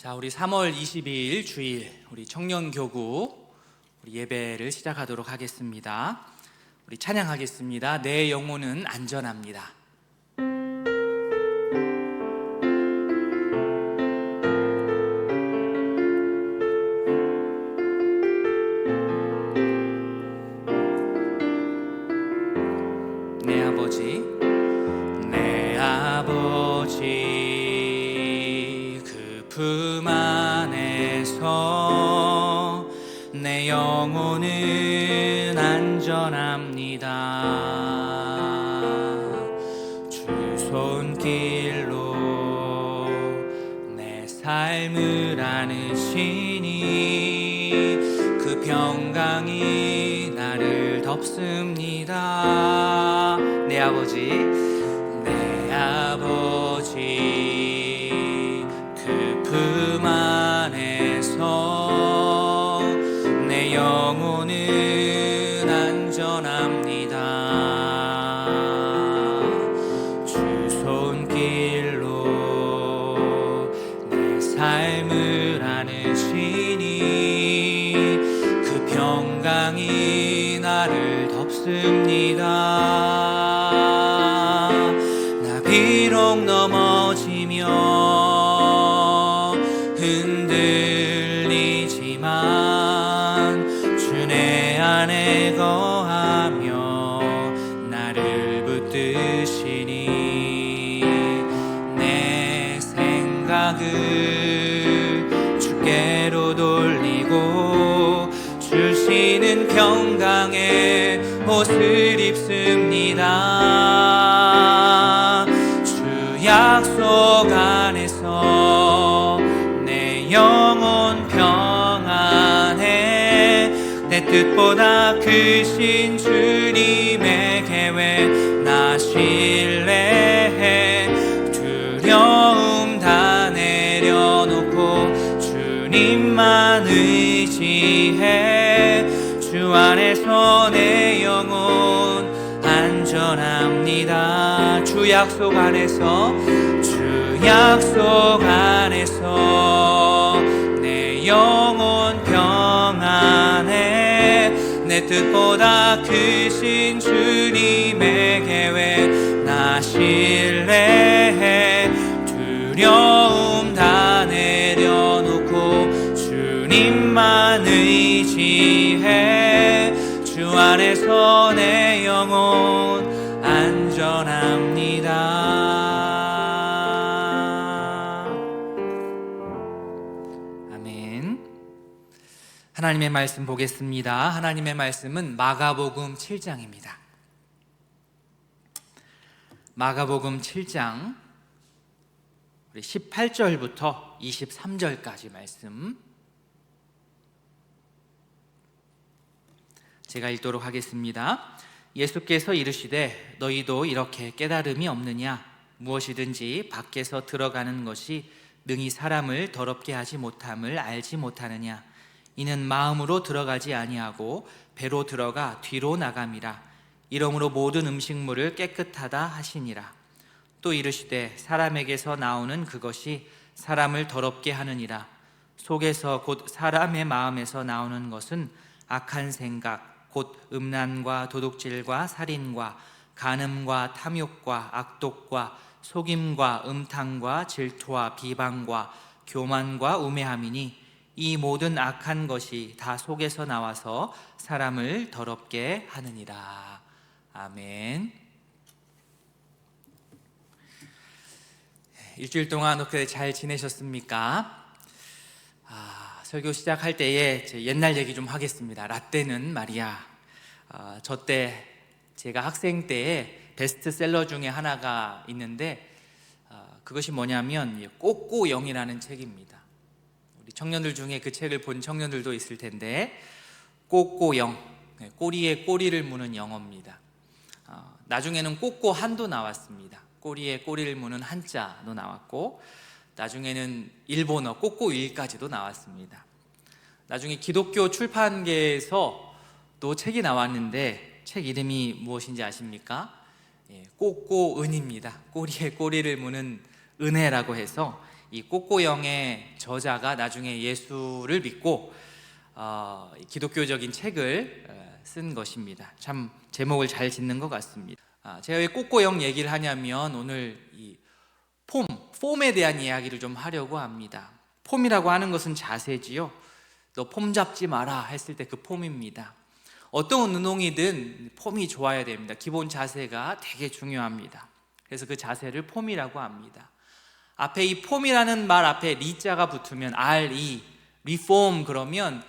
자, 우리 3월 22일 주일 우리 청년교구 우리 예배를 시작하도록 하겠습니다. 우리 찬양하겠습니다. 내 영혼은 안전합니다. 내 아버지, 내 아버지 그 품 안에서 내 영혼은 안전합니다. 주 손길로 내 삶을 안으시니 그 평강이 나를 덮습니다. 내 아버지, 내 아버지 그 품 안에서 내 영혼은 안전합니다. 주 손길로 내 삶을 안으시니 그 평강이 나를 덮습니다. 나 비록 넘어지며 흔들리지만 주 내 안에 거하며 나를 붙드시니 내 생각을 주께로 돌리고 주시는 평강의 옷을 입습니다. 주 약속 안에서 내 영혼 평안해. 내 뜻보다 크신 주님의 계획 나 신뢰해. 두려움 다 내려놓고 주님만 의지해. 주 안에서 내 영혼 안전합니다. 주 약속 안에서, 주 약속 안에서 내 영혼 평안해. 내 뜻보다 크신 주님의 계획 나 신뢰해. 두려움 다 내려놓고 주님만 의지해. 주 안에서 내 영혼 안전합니다. 아멘. 하나님의 말씀 보겠습니다. 하나님의 말씀은 마가복음 7장입니다. 마가복음 7장 우리 18절부터 23절까지 말씀 제가 읽도록 하겠습니다. 예수께서 이르시되 너희도 이렇게 깨달음이 없느냐? 무엇이든지 밖에서 들어가는 것이 능히 사람을 더럽게 하지 못함을 알지 못하느냐? 이는 마음으로 들어가지 아니하고 배로 들어가 뒤로 나감이라. 이러므로 모든 음식물을 깨끗하다 하시니라. 또 이르시되 사람에게서 나오는 그것이 사람을 더럽게 하느니라. 속에서 곧 사람의 마음에서 나오는 것은 악한 생각 곧 음란과 도둑질과 살인과 간음과 탐욕과 악독과 속임과 음탕과 질투와 비방과 교만과 우매함이니 이 모든 악한 것이 다 속에서 나와서 사람을 더럽게 하느니라. 아멘. 일주일 동안 어떻게 잘 지내셨습니까? 설교 시작할 때에 제 옛날 얘기 좀 하겠습니다. 라떼는 말이야. 저 때 제가 학생 때에 베스트셀러 중에 하나가 있는데 그것이 뭐냐면 꼬꼬영이라는 책입니다. 우리 청년들 중에 그 책을 본 청년들도 있을 텐데 꼬꼬영, 꼬리에 꼬리를 무는 영어입니다. 나중에는 꼬꼬한도 나왔습니다. 꼬리에 꼬리를 무는 한자도 나왔고 나중에는 일본어 꼬꼬일까지도 나왔습니다. 나중에 기독교 출판계에서 또 책이 나왔는데 책 이름이 무엇인지 아십니까? 꼬꼬은입니다. 꼬리에 꼬리를 무는 은혜라고 해서 이 꼬꼬영의 저자가 나중에 예수를 믿고 기독교적인 책을 쓴 것입니다. 참 제목을 잘 짓는 것 같습니다. 제가 왜 꼬꼬영 얘기를 하냐면 오늘 이 폼에 대한 이야기를 좀 하려고 합니다. 폼이라고 하는 것은 자세지요. 너 폼 잡지 마라 했을 때 그 폼입니다. 어떤 운동이든 폼이 좋아야 됩니다. 기본 자세가 되게 중요합니다. 그래서 그 자세를 폼이라고 합니다. 앞에 이 폼이라는 말 앞에 리자가 붙으면 RE, 리폼 그러면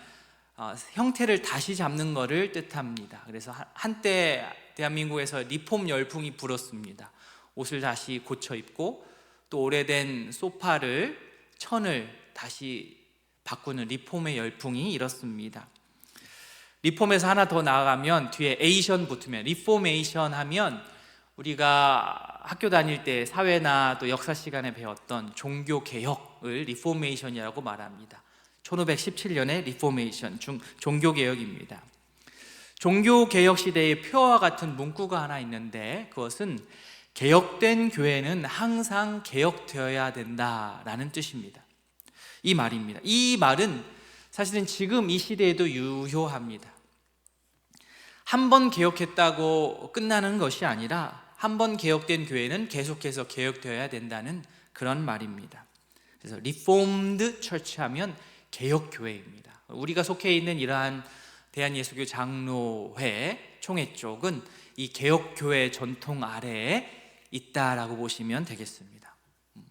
형태를 다시 잡는 것을 뜻합니다. 그래서 한때 대한민국에서 리폼 열풍이 불었습니다. 옷을 다시 고쳐 입고 또 오래된 소파를 천을 다시 바꾸는 리폼의 열풍이 일었습니다. 리폼에서 하나 더 나아가면 뒤에 에이션 붙으면 리포메이션 하면 우리가 학교 다닐 때 사회나 또 역사 시간에 배웠던 종교 개혁을 리포메이션이라고 말합니다. 1517년의 리포메이션, 종교 개혁입니다. 종교 개혁 시대의 표와 같은 문구가 하나 있는데 그것은 개혁된 교회는 항상 개혁되어야 된다라는 뜻입니다. 이 말입니다. 이 말은 사실은 지금 이 시대에도 유효합니다. 한 번 개혁했다고 끝나는 것이 아니라 한 번 개혁된 교회는 계속해서 개혁되어야 된다는 그런 말입니다. 그래서 리폼드 처치 하면 개혁교회입니다. 우리가 속해 있는 이러한 대한예수교 장로회 총회 쪽은 이 개혁교회 전통 아래에 있다라고 보시면 되겠습니다.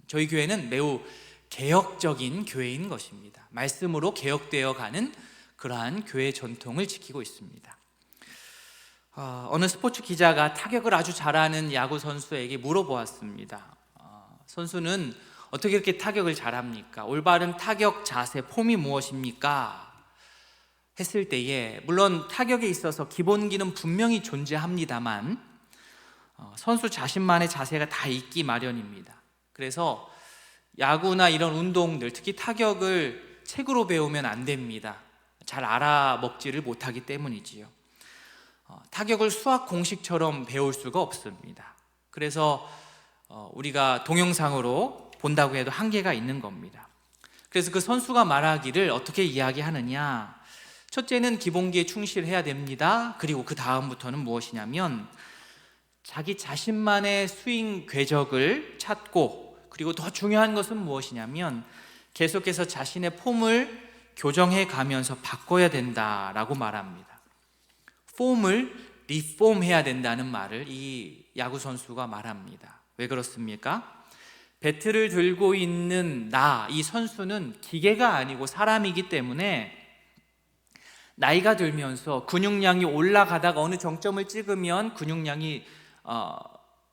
저희 교회는 매우 개혁적인 교회인 것입니다. 말씀으로 개혁되어 가는 그러한 교회 전통을 지키고 있습니다. 어느 스포츠 기자가 타격을 아주 잘하는 야구 선수에게 물어보았습니다. 선수는 어떻게 이렇게 타격을 잘합니까? 올바른 타격 자세, 폼이 무엇입니까? 했을 때에 물론 타격에 있어서 기본기는 분명히 존재합니다만 선수 자신만의 자세가 다 있기 마련입니다. 그래서 야구나 이런 운동들, 특히 타격을 책으로 배우면 안 됩니다. 잘 알아먹지를 못하기 때문이지요. 타격을 수학 공식처럼 배울 수가 없습니다. 그래서 우리가 동영상으로 본다고 해도 한계가 있는 겁니다. 그래서 그 선수가 말하기를 어떻게 이야기하느냐, 첫째는 기본기에 충실해야 됩니다. 그리고 그 다음부터는 무엇이냐면 자기 자신만의 스윙 궤적을 찾고, 그리고 더 중요한 것은 무엇이냐면 계속해서 자신의 폼을 교정해 가면서 바꿔야 된다라고 말합니다. 폼을 리폼해야 된다는 말을 이 야구 선수가 말합니다. 왜 그렇습니까? 배트를 들고 있는 이 선수는 기계가 아니고 사람이기 때문에 나이가 들면서 근육량이 올라가다가 어느 정점을 찍으면 근육량이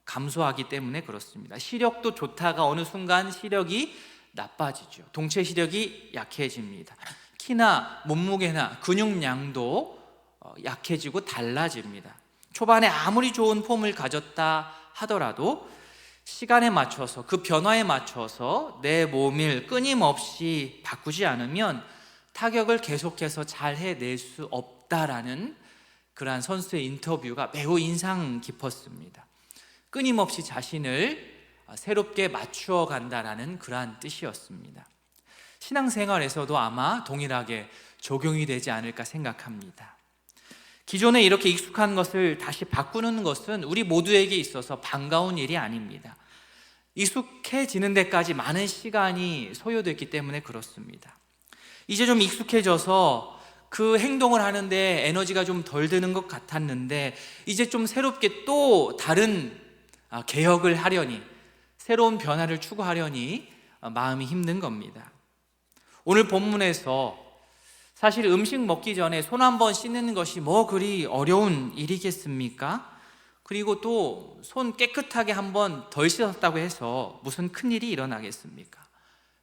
감소하기 때문에 그렇습니다. 시력도 좋다가 어느 순간 시력이 나빠지죠. 동체 시력이 약해집니다. 키나 몸무게나 근육량도 약해지고 달라집니다. 초반에 아무리 좋은 폼을 가졌다 하더라도 시간에 맞춰서 그 변화에 맞춰서 내 몸을 끊임없이 바꾸지 않으면 타격을 계속해서 잘 해낼 수 없다라는 그러한 선수의 인터뷰가 매우 인상 깊었습니다. 끊임없이 자신을 새롭게 맞추어 간다라는 그러한 뜻이었습니다. 신앙생활에서도 아마 동일하게 적용이 되지 않을까 생각합니다. 기존에 이렇게 익숙한 것을 다시 바꾸는 것은 우리 모두에게 있어서 반가운 일이 아닙니다. 익숙해지는 데까지 많은 시간이 소요됐기 때문에 그렇습니다. 이제 좀 익숙해져서 그 행동을 하는데 에너지가 좀 덜 드는 것 같았는데 이제 좀 새롭게 또 다른 개혁을 하려니, 새로운 변화를 추구하려니 마음이 힘든 겁니다. 오늘 본문에서 사실 음식 먹기 전에 손 한번 씻는 것이 뭐 그리 어려운 일이겠습니까? 그리고 또 손 깨끗하게 한번 덜 씻었다고 해서 무슨 큰일이 일어나겠습니까?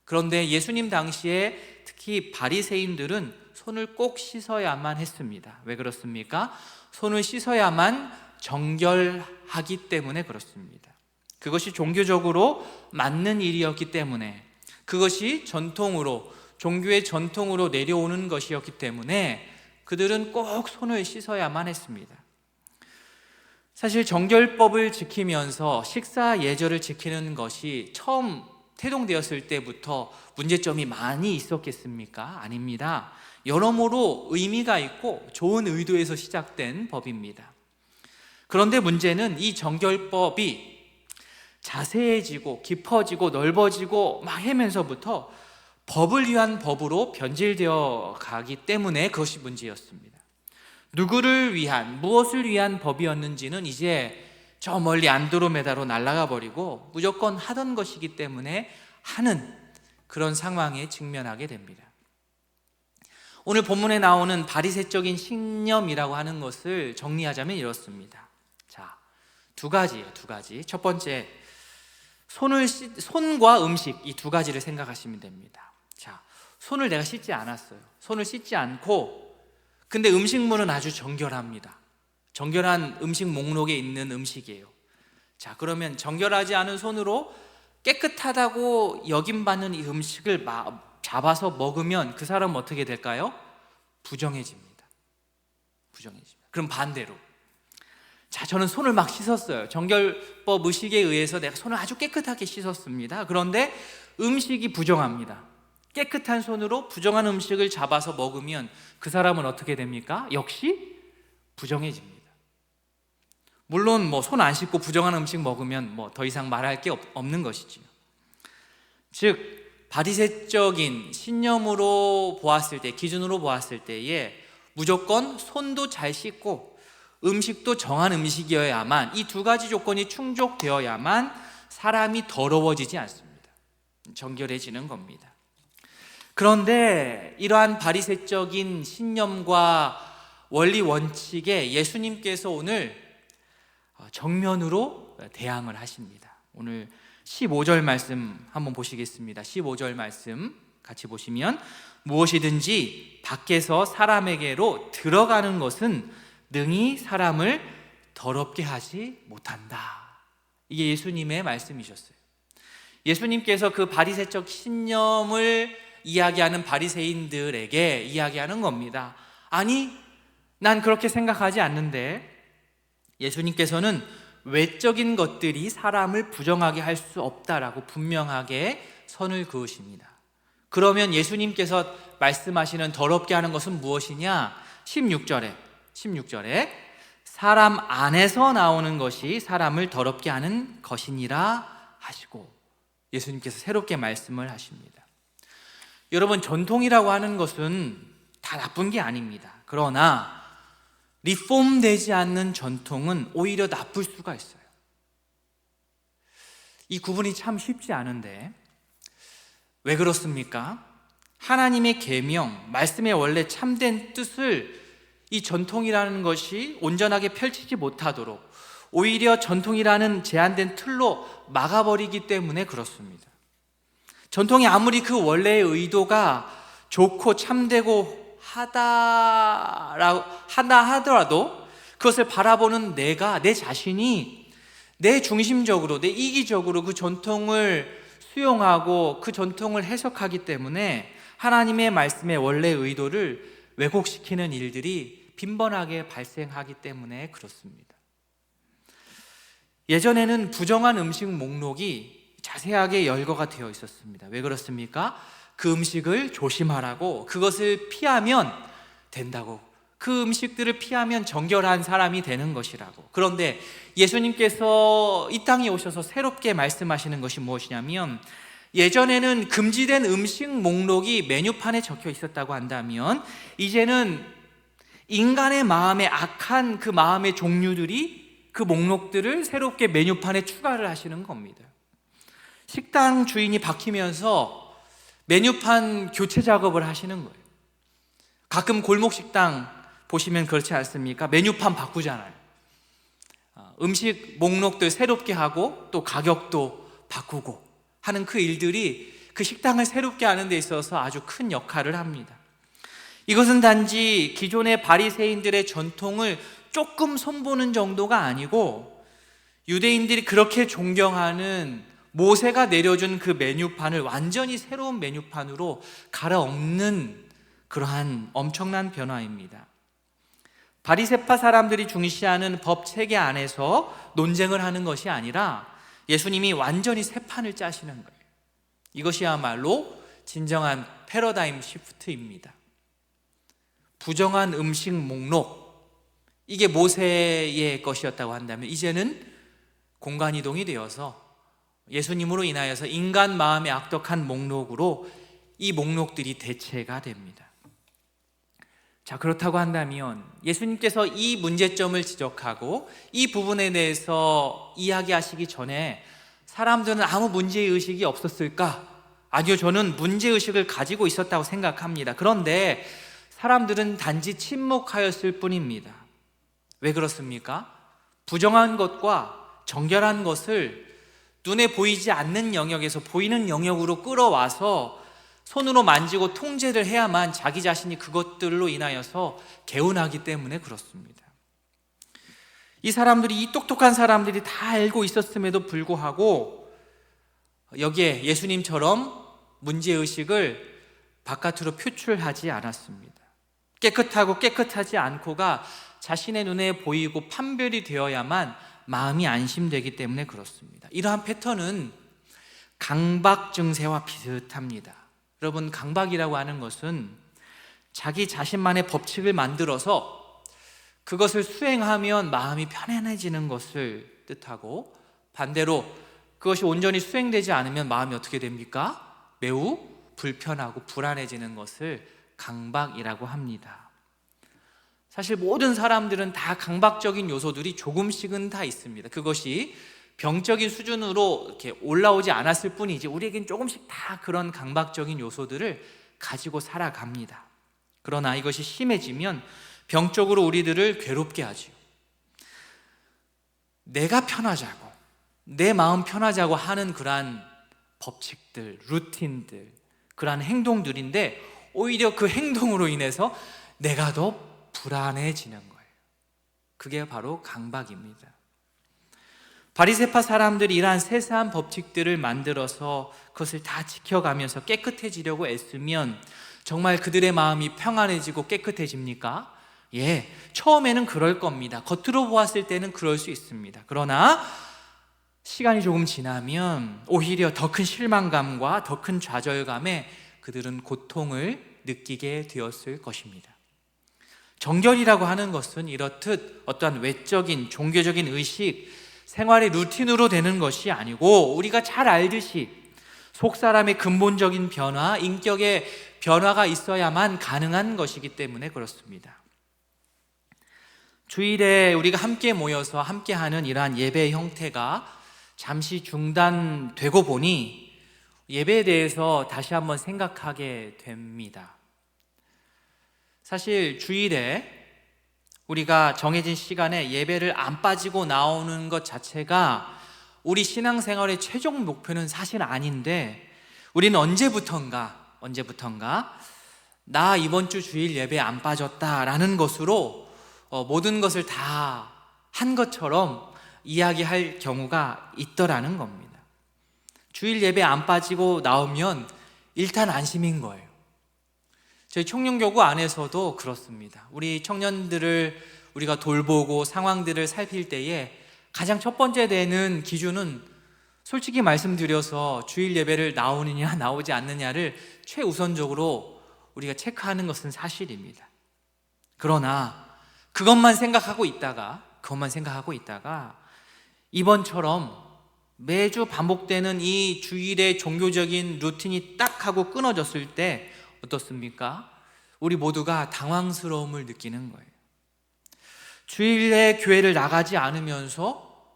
그런데 예수님 당시에 특히 바리새인들은 손을 꼭 씻어야만 했습니다. 왜 그렇습니까? 손을 씻어야만 정결하기 때문에 그렇습니다. 그것이 종교적으로 맞는 일이었기 때문에, 그것이 종교의 전통으로 내려오는 것이었기 때문에 그들은 꼭 손을 씻어야만 했습니다. 사실 정결법을 지키면서 식사 예절을 지키는 것이 처음 태동되었을 때부터 문제점이 많이 있었겠습니까? 아닙니다. 여러모로 의미가 있고 좋은 의도에서 시작된 법입니다. 그런데 문제는 이 정결법이 자세해지고 깊어지고 넓어지고 막 하면서부터 법을 위한 법으로 변질되어 가기 때문에 그것이 문제였습니다. 누구를 위한, 무엇을 위한 법이었는지는 이제 저 멀리 안드로메다로 날아가 버리고 무조건 하던 것이기 때문에 하는 그런 상황에 직면하게 됩니다. 오늘 본문에 나오는 바리새적인 신념이라고 하는 것을 정리하자면 이렇습니다. 자, 두 가지예요. 첫 번째, 손과 음식, 이 두 가지를 생각하시면 됩니다. 자, 손을 내가 씻지 않았어요. 손을 씻지 않고, 근데 음식물은 아주 정결합니다. 정결한 음식 목록에 있는 음식이에요. 자, 그러면 정결하지 않은 손으로 깨끗하다고 여김받는 이 음식을 잡아서 먹으면 그 사람은 어떻게 될까요? 부정해집니다. 그럼 반대로, 자, 저는 손을 막 씻었어요. 정결법 의식에 의해서 내가 손을 아주 깨끗하게 씻었습니다. 그런데 음식이 부정합니다. 깨끗한 손으로 부정한 음식을 잡아서 먹으면 그 사람은 어떻게 됩니까? 역시 부정해집니다. 물론 손 안 씻고 부정한 음식 먹으면 더 이상 말할 게 없는 것이지요. 즉 바리새적인 신념으로 보았을 때, 기준으로 보았을 때에 무조건 손도 잘 씻고 음식도 정한 음식이어야만, 이 두 가지 조건이 충족되어야만 사람이 더러워지지 않습니다. 정결해지는 겁니다. 그런데 이러한 바리새적인 신념과 원리 원칙에 예수님께서 오늘 정면으로 대항을 하십니다. 오늘 15절 말씀 한번 보시겠습니다. 15절 말씀 같이 보시면, 무엇이든지 밖에서 사람에게로 들어가는 것은 능히 사람을 더럽게 하지 못한다. 이게 예수님의 말씀이셨어요. 예수님께서 그 바리새적 신념을 이야기하는 바리새인들에게 이야기하는 겁니다. 아니, 난 그렇게 생각하지 않는데. 예수님께서는 외적인 것들이 사람을 부정하게 할 수 없다라고 분명하게 선을 그으십니다. 그러면 예수님께서 말씀하시는 더럽게 하는 것은 무엇이냐? 16절에 사람 안에서 나오는 것이 사람을 더럽게 하는 것이니라 하시고, 예수님께서 새롭게 말씀을 하십니다. 여러분, 전통이라고 하는 것은 다 나쁜 게 아닙니다. 그러나 리폼되지 않는 전통은 오히려 나쁠 수가 있어요. 이 구분이 참 쉽지 않은데 왜 그렇습니까? 하나님의 계명, 말씀의 원래 참된 뜻을 이 전통이라는 것이 온전하게 펼치지 못하도록 오히려 전통이라는 제한된 틀로 막아버리기 때문에 그렇습니다. 전통이 아무리 그 원래의 의도가 좋고 참되고 하다 하더라도 그것을 바라보는 내 자신이 내 중심적으로, 내 이기적으로 그 전통을 수용하고 그 전통을 해석하기 때문에 하나님의 말씀의 원래 의도를 왜곡시키는 일들이 빈번하게 발생하기 때문에 그렇습니다. 예전에는 부정한 음식 목록이 자세하게 열거가 되어 있었습니다. 왜 그렇습니까? 그 음식을 조심하라고, 그것을 피하면 된다고, 그 음식들을 피하면 정결한 사람이 되는 것이라고. 그런데 예수님께서 이 땅에 오셔서 새롭게 말씀하시는 것이 무엇이냐면, 예전에는 금지된 음식 목록이 메뉴판에 적혀 있었다고 한다면 이제는 인간의 마음에 악한 그 마음의 종류들이 그 목록들을 새롭게 메뉴판에 추가를 하시는 겁니다. 식당 주인이 바뀌면서 메뉴판 교체 작업을 하시는 거예요. 가끔 골목 식당 보시면 그렇지 않습니까? 메뉴판 바꾸잖아요. 음식 목록들 새롭게 하고 또 가격도 바꾸고 하는 그 일들이 그 식당을 새롭게 하는 데 있어서 아주 큰 역할을 합니다. 이것은 단지 기존의 바리새인들의 전통을 조금 손보는 정도가 아니고, 유대인들이 그렇게 존경하는 모세가 내려준 그 메뉴판을 완전히 새로운 메뉴판으로 갈아엎는 그러한 엄청난 변화입니다. 바리새파 사람들이 중시하는 법 체계 안에서 논쟁을 하는 것이 아니라 예수님이 완전히 새 판을 짜시는 거예요. 이것이야말로 진정한 패러다임 시프트입니다. 부정한 음식 목록, 이게 모세의 것이었다고 한다면 이제는 공간 이동이 되어서 예수님으로 인하여서 인간 마음의 악독한 목록으로 이 목록들이 대체가 됩니다. 자, 그렇다고 한다면 예수님께서 이 문제점을 지적하고 이 부분에 대해서 이야기하시기 전에 사람들은 아무 문제의식이 없었을까? 아니요, 저는 문제의식을 가지고 있었다고 생각합니다. 그런데 사람들은 단지 침묵하였을 뿐입니다. 왜 그렇습니까? 부정한 것과 정결한 것을 눈에 보이지 않는 영역에서 보이는 영역으로 끌어와서 손으로 만지고 통제를 해야만 자기 자신이 그것들로 인하여서 개운하기 때문에 그렇습니다. 이 사람들이, 이 똑똑한 사람들이 다 알고 있었음에도 불구하고 여기에 예수님처럼 문제의식을 바깥으로 표출하지 않았습니다. 깨끗하고 깨끗하지 않고가 자신의 눈에 보이고 판별이 되어야만 마음이 안심되기 때문에 그렇습니다. 이러한 패턴은 강박 증세와 비슷합니다. 여러분, 강박이라고 하는 것은 자기 자신만의 법칙을 만들어서 그것을 수행하면 마음이 편안해지는 것을 뜻하고, 반대로 그것이 온전히 수행되지 않으면 마음이 어떻게 됩니까? 매우 불편하고 불안해지는 것을 강박이라고 합니다. 사실 모든 사람들은 다 강박적인 요소들이 조금씩은 다 있습니다. 그것이 병적인 수준으로 이렇게 올라오지 않았을 뿐이지 우리에겐 조금씩 다 그런 강박적인 요소들을 가지고 살아갑니다. 그러나 이것이 심해지면 병적으로 우리들을 괴롭게 하지요. 내가 편하자고, 내 마음 편하자고 하는 그러한 법칙들, 루틴들, 그러한 행동들인데 오히려 그 행동으로 인해서 내가 더 불안해지는 거예요. 그게 바로 강박입니다. 바리새파 사람들이 이러한 세세한 법칙들을 만들어서 그것을 다 지켜가면서 깨끗해지려고 애쓰면 정말 그들의 마음이 평안해지고 깨끗해집니까? 예, 처음에는 그럴 겁니다. 겉으로 보았을 때는 그럴 수 있습니다. 그러나 시간이 조금 지나면 오히려 더 큰 실망감과 더 큰 좌절감에 그들은 고통을 느끼게 되었을 것입니다. 정결이라고 하는 것은 이렇듯 어떠한 외적인 종교적인 의식, 생활의 루틴으로 되는 것이 아니고 우리가 잘 알듯이 속 사람의 근본적인 변화, 인격의 변화가 있어야만 가능한 것이기 때문에 그렇습니다. 주일에 우리가 함께 모여서 함께하는 이러한 예배의 형태가 잠시 중단되고 보니 예배에 대해서 다시 한번 생각하게 됩니다. 사실 주일에 우리가 정해진 시간에 예배를 안 빠지고 나오는 것 자체가 우리 신앙생활의 최종 목표는 사실 아닌데, 우리는 언제부턴가 나 이번 주 주일 예배 안 빠졌다라는 것으로 모든 것을 다 한 것처럼 이야기할 경우가 있더라는 겁니다. 주일 예배 안 빠지고 나오면 일단 안심인 거예요. 저희 청년교구 안에서도 그렇습니다. 우리 청년들을 우리가 돌보고 상황들을 살필 때에 가장 첫 번째 되는 기준은 솔직히 말씀드려서 주일 예배를 나오느냐 나오지 않느냐를 최우선적으로 우리가 체크하는 것은 사실입니다. 그러나 그것만 생각하고 있다가 이번처럼 매주 반복되는 이 주일의 종교적인 루틴이 딱 하고 끊어졌을 때 어떻습니까? 우리 모두가 당황스러움을 느끼는 거예요. 주일에 교회를 나가지 않으면서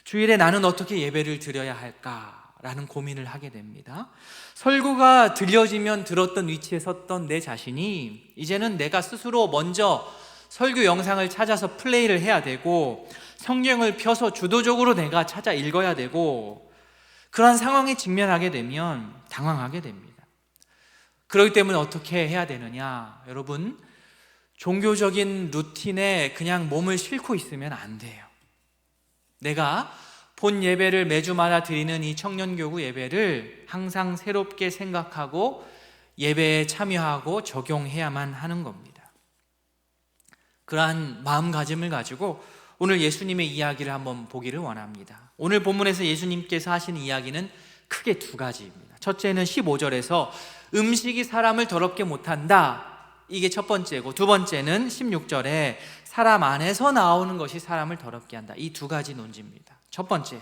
주일에 나는 어떻게 예배를 드려야 할까라는 고민을 하게 됩니다. 설교가 들려지면 들었던 위치에 섰던 내 자신이 이제는 내가 스스로 먼저 설교 영상을 찾아서 플레이를 해야 되고 성경을 펴서 주도적으로 내가 찾아 읽어야 되고, 그러한 상황에 직면하게 되면 당황하게 됩니다. 그렇기 때문에 어떻게 해야 되느냐? 여러분, 종교적인 루틴에 그냥 몸을 싣고 있으면 안 돼요. 내가 본 예배를 매주마다 드리는 이 청년교구 예배를 항상 새롭게 생각하고 예배에 참여하고 적용해야만 하는 겁니다. 그러한 마음가짐을 가지고 오늘 예수님의 이야기를 한번 보기를 원합니다. 오늘 본문에서 예수님께서 하신 이야기는 크게 두 가지입니다. 첫째는 15절에서 음식이 사람을 더럽게 못한다, 이게 첫 번째고, 두 번째는 16절에 사람 안에서 나오는 것이 사람을 더럽게 한다. 이 두 가지 논지입니다. 첫 번째,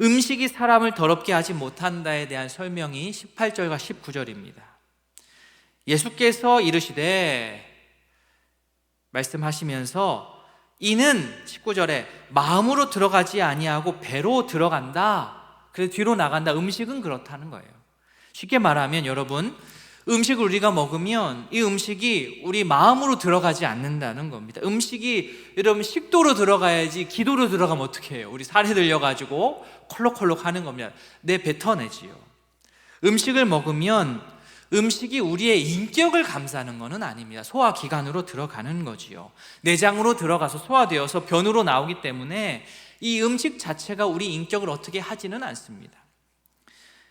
음식이 사람을 더럽게 하지 못한다에 대한 설명이 18절과 19절입니다. 예수께서 이르시되 말씀하시면서 이는 19절에 마음으로 들어가지 아니하고 배로 들어간다. 그래서 뒤로 나간다. 음식은 그렇다는 거예요. 쉽게 말하면 여러분, 음식을 우리가 먹으면 이 음식이 우리 마음으로 들어가지 않는다는 겁니다. 음식이 여러분 식도로 들어가야지 기도로 들어가면 어떻게 해요? 우리 살이 들려가지고 콜록콜록 하는 겁니다. 내 뱉어내지요. 음식을 먹으면 음식이 우리의 인격을 감싸는 것은 아닙니다. 소화기관으로 들어가는 거지요. 내장으로 들어가서 소화되어서 변으로 나오기 때문에 이 음식 자체가 우리 인격을 어떻게 하지는 않습니다.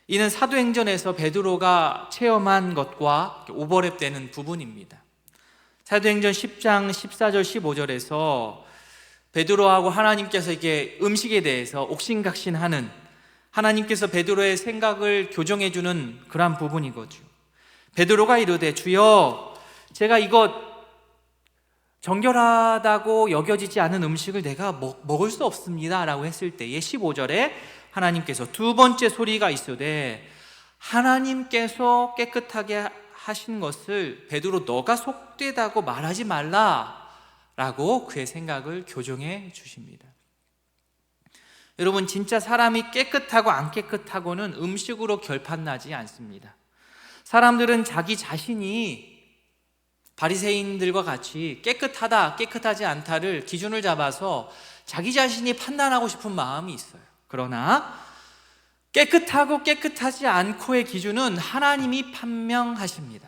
이는 사도행전에서 베드로가 체험한 것과 오버랩되는 부분입니다. 사도행전 10장 14절 15절에서 베드로하고 하나님께서 이렇게 음식에 대해서 옥신각신하는, 하나님께서 베드로의 생각을 교정해주는 그러한 부분이거죠. 베드로가 이르되 주여, 제가 이것 정결하다고 여겨지지 않은 음식을 내가 먹을 수 없습니다 라고 했을 때에 15절에 하나님께서 두 번째 소리가 있으되 하나님께서 깨끗하게 하신 것을 베드로 너가 속되다고 말하지 말라 라고 그의 생각을 교정해 주십니다. 여러분, 진짜 사람이 깨끗하고 안 깨끗하고는 음식으로 결판나지 않습니다. 사람들은 자기 자신이 바리새인들과 같이 깨끗하다, 깨끗하지 않다를 기준을 잡아서 자기 자신이 판단하고 싶은 마음이 있어요. 그러나 깨끗하고 깨끗하지 않고의 기준은 하나님이 판명하십니다.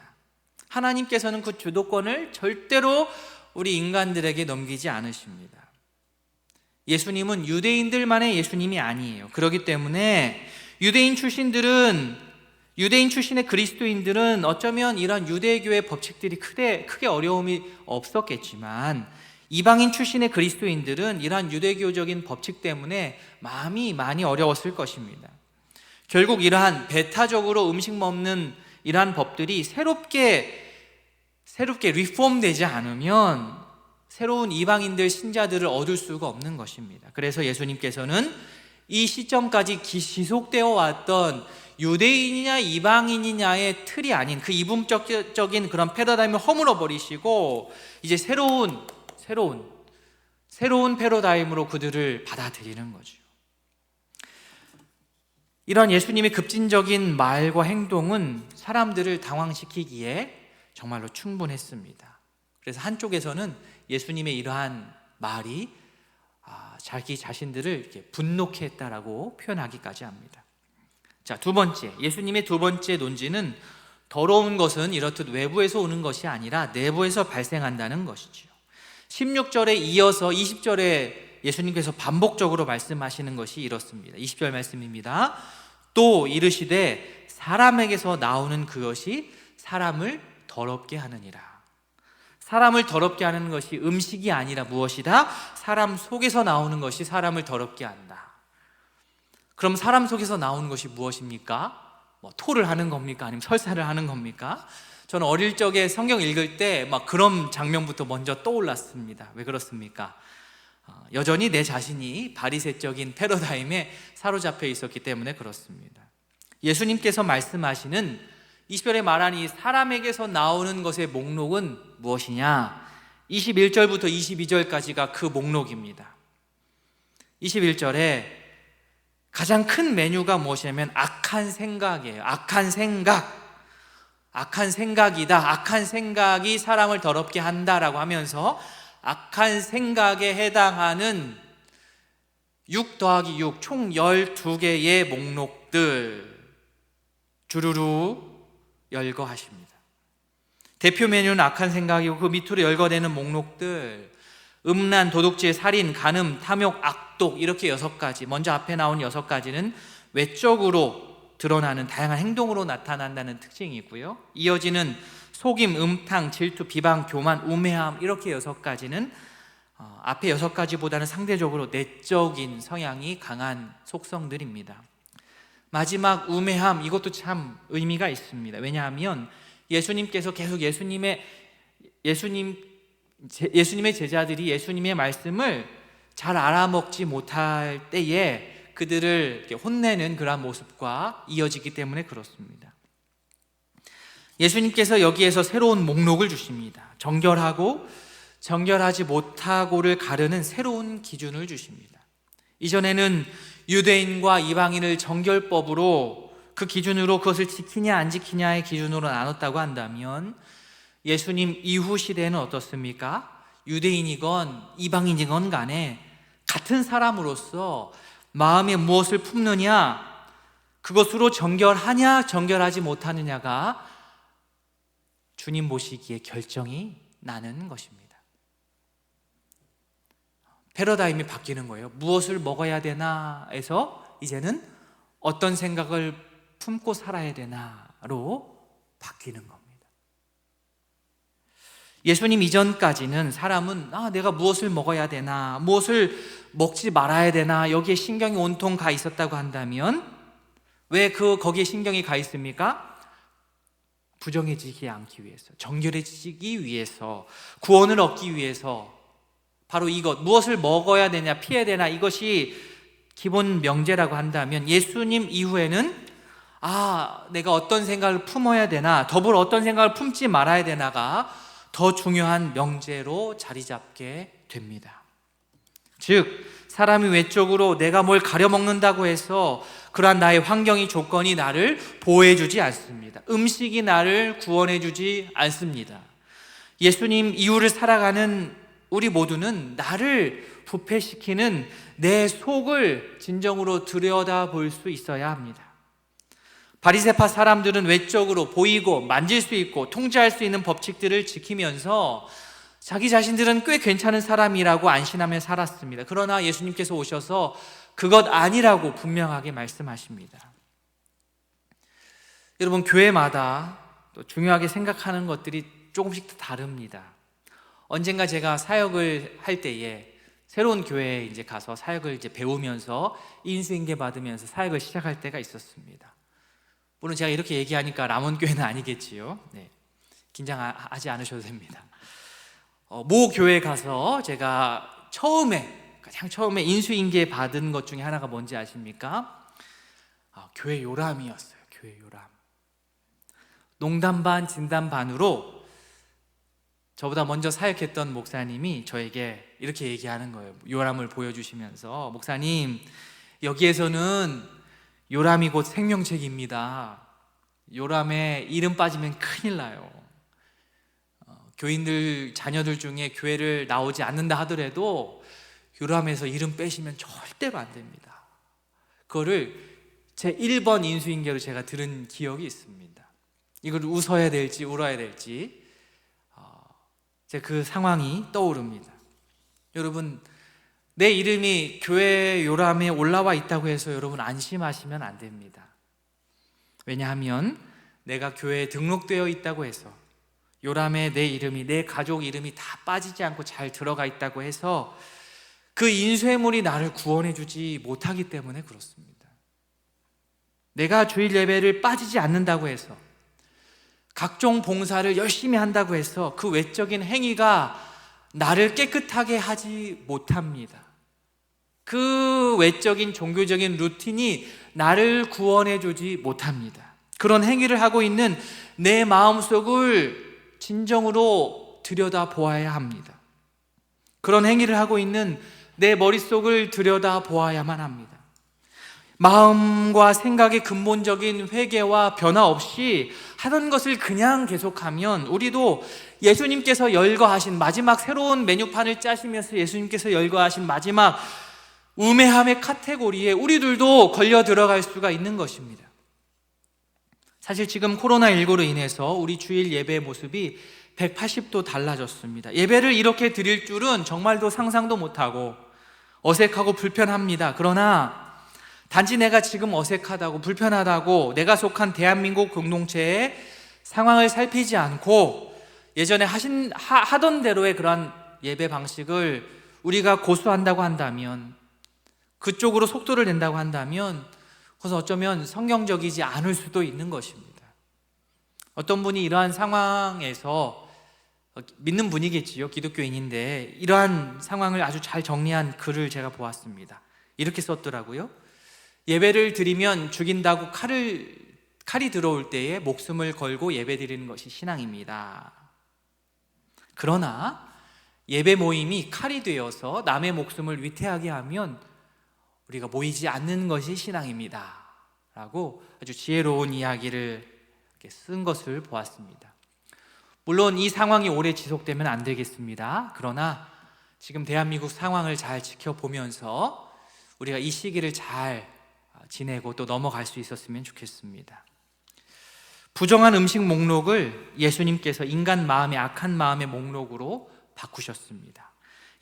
하나님께서는 그 주도권을 절대로 우리 인간들에게 넘기지 않으십니다. 예수님은 유대인들만의 예수님이 아니에요. 그렇기 때문에 유대인 출신의 그리스도인들은 어쩌면 이런 유대교의 법칙들이 크게 어려움이 없었겠지만 이방인 출신의 그리스도인들은 이러한 유대교적인 법칙 때문에 마음이 많이 어려웠을 것입니다. 결국 이러한 배타적으로 음식 먹는 이러한 법들이 새롭게 리폼되지 않으면 새로운 이방인들 신자들을 얻을 수가 없는 것입니다. 그래서 예수님께서는 이 시점까지 지속되어 왔던 유대인이냐 이방인이냐의 틀이 아닌 그 이분법적인 그런 패러다임을 허물어 버리시고 이제 새로운 패러다임으로 그들을 받아들이는 거죠. 이런 예수님의 급진적인 말과 행동은 사람들을 당황시키기에 정말로 충분했습니다. 그래서 한쪽에서는 예수님의 이러한 말이 자기 자신들을 이렇게 분노케 했다라고 표현하기까지 합니다. 자, 두 번째, 예수님의 두 번째 논지는 더러운 것은 이렇듯 외부에서 오는 것이 아니라 내부에서 발생한다는 것이지요. 16절에 이어서 20절에 예수님께서 반복적으로 말씀하시는 것이 이렇습니다. 20절 말씀입니다. 또 이르시되 사람에게서 나오는 그것이 사람을 더럽게 하느니라. 사람을 더럽게 하는 것이 음식이 아니라 무엇이다? 사람 속에서 나오는 것이 사람을 더럽게 한다. 그럼 사람 속에서 나오는 것이 무엇입니까? 토를 하는 겁니까? 아니면 설사를 하는 겁니까? 저는 어릴 적에 성경 읽을 때 막 그런 장면부터 먼저 떠올랐습니다. 왜 그렇습니까? 여전히 내 자신이 바리새적인 패러다임에 사로잡혀 있었기 때문에 그렇습니다. 예수님께서 말씀하시는 20절에 말한 이 사람에게서 나오는 것의 목록은 무엇이냐? 21절부터 22절까지가 그 목록입니다. 21절에 가장 큰 메뉴가 무엇이냐면 악한 생각이에요. 악한 생각이다. 악한 생각이 사람을 더럽게 한다라고 하면서 악한 생각에 해당하는 6 더하기 6, 총 12개의 목록들 주르르 열거하십니다. 대표 메뉴는 악한 생각이고 그 밑으로 열거되는 목록들, 음란, 도둑질, 살인, 간음, 탐욕, 악독, 이렇게 6가지. 먼저 앞에 나온 6가지는 외적으로 드러나는 다양한 행동으로 나타난다는 특징이 있고요. 이어지는 속임, 음탕, 질투, 비방, 교만, 우매함, 이렇게 6가지는 앞에 6가지보다는 상대적으로 내적인 성향이 강한 속성들입니다. 마지막 우매함, 이것도 참 의미가 있습니다. 왜냐하면 예수님께서 계속 예수님의 제자들이 예수님의 말씀을 잘 알아먹지 못할 때에 그들을 이렇게 혼내는 그러한 모습과 이어지기 때문에 그렇습니다. 예수님께서 여기에서 새로운 목록을 주십니다. 정결하고 정결하지 못하고를 가르는 새로운 기준을 주십니다. 이전에는 유대인과 이방인을 정결법으로 그 기준으로 그것을 지키냐 안 지키냐의 기준으로 나눴다고 한다면 예수님 이후 시대에는 어떻습니까? 유대인이건 이방인이건 간에 같은 사람으로서 마음에 무엇을 품느냐, 그것으로 정결하냐 정결하지 못하느냐가 주님 보시기에 결정이 나는 것입니다. 패러다임이 바뀌는 거예요. 무엇을 먹어야 되나에서 이제는 어떤 생각을 품고 살아야 되나로 바뀌는 겁니다. 예수님 이전까지는 사람은 내가 무엇을 먹어야 되나, 무엇을 먹지 말아야 되나 여기에 신경이 온통 가 있었다고 한다면 왜 거기에 신경이 가 있습니까? 부정해지지 않기 위해서, 정결해지기 위해서, 구원을 얻기 위해서 바로 이것, 무엇을 먹어야 되냐, 피해야 되나, 이것이 기본 명제라고 한다면 예수님 이후에는 내가 어떤 생각을 품어야 되나, 더불어 어떤 생각을 품지 말아야 되나가 더 중요한 명제로 자리 잡게 됩니다. 즉, 사람이 외적으로 내가 뭘 가려먹는다고 해서 그러한 나의 환경이 조건이 나를 보호해주지 않습니다. 음식이 나를 구원해주지 않습니다. 예수님 이후를 살아가는 우리 모두는 나를 부패시키는 내 속을 진정으로 들여다볼 수 있어야 합니다. 바리새파 사람들은 외적으로 보이고 만질 수 있고 통제할 수 있는 법칙들을 지키면서 자기 자신들은 꽤 괜찮은 사람이라고 안심하며 살았습니다. 그러나 예수님께서 오셔서 그것 아니라고 분명하게 말씀하십니다. 여러분, 교회마다 또 중요하게 생각하는 것들이 조금씩 다 다릅니다. 언젠가 제가 사역을 할 때에 새로운 교회에 이제 가서 사역을 이제 배우면서 인수인계 받으면서 사역을 시작할 때가 있었습니다. 물론 제가 이렇게 얘기하니까 람원교회는 아니겠지요. 네, 긴장하지 않으셔도 됩니다. 모 교회에 가서 제가 가장 처음에 인수인계 받은 것 중에 하나가 뭔지 아십니까? 교회 요람이었어요. 교회 요람. 농담 반 진담 반으로 저보다 먼저 사역했던 목사님이 저에게 이렇게 얘기하는 거예요. 요람을 보여주시면서, 목사님, 여기에서는 요람이 곧 생명책입니다. 요람에 이름 빠지면 큰일 나요. 교인들 자녀들 중에 교회를 나오지 않는다 하더라도 요람에서 이름 빼시면 절대로 안 됩니다. 그거를 제 1번 인수인계로 제가 들은 기억이 있습니다. 이걸 웃어야 될지 울어야 될지 제가 그 상황이 떠오릅니다. 여러분, 내 이름이 교회 요람에 올라와 있다고 해서 여러분 안심하시면 안 됩니다. 왜냐하면 내가 교회에 등록되어 있다고 해서, 요람에 내 이름이, 내 가족 이름이 다 빠지지 않고 잘 들어가 있다고 해서 그 인쇄물이 나를 구원해 주지 못하기 때문에 그렇습니다. 내가 주일 예배를 빠지지 않는다고 해서, 각종 봉사를 열심히 한다고 해서 그 외적인 행위가 나를 깨끗하게 하지 못합니다. 그 외적인 종교적인 루틴이 나를 구원해 주지 못합니다. 그런 행위를 하고 있는 내 마음속을 진정으로 들여다보아야 합니다. 그런 행위를 하고 있는 내 머릿속을 들여다보아야만 합니다. 마음과 생각의 근본적인 회개와 변화 없이 하던 것을 그냥 계속하면 우리도 예수님께서 열거하신 마지막 새로운 메뉴판을 짜시면서 예수님께서 열거하신 마지막 우매함의 카테고리에 우리들도 걸려 들어갈 수가 있는 것입니다. 사실 지금 코로나19로 인해서 우리 주일 예배의 모습이 180도 달라졌습니다. 예배를 이렇게 드릴 줄은 정말도 상상도 못하고 어색하고 불편합니다. 그러나 단지 내가 지금 어색하다고 불편하다고 내가 속한 대한민국 공동체의 상황을 살피지 않고 예전에 하던 대로의 그러한 예배 방식을 우리가 고수한다고 한다면, 그쪽으로 속도를 낸다고 한다면 그래서 어쩌면 성경적이지 않을 수도 있는 것입니다. 어떤 분이 이러한 상황에서, 믿는 분이겠지요, 기독교인인데, 이러한 상황을 아주 잘 정리한 글을 제가 보았습니다. 이렇게 썼더라고요. 예배를 드리면 죽인다고 칼이 들어올 때에 목숨을 걸고 예배 드리는 것이 신앙입니다. 그러나 예배 모임이 칼이 되어서 남의 목숨을 위태하게 하면 우리가 모이지 않는 것이 신앙입니다 라고 아주 지혜로운 이야기를 이렇게 쓴 것을 보았습니다. 물론 이 상황이 오래 지속되면 안 되겠습니다. 그러나 지금 대한민국 상황을 잘 지켜보면서 우리가 이 시기를 잘 지내고 또 넘어갈 수 있었으면 좋겠습니다. 부정한 음식 목록을 예수님께서 인간 마음의 악한 마음의 목록으로 바꾸셨습니다.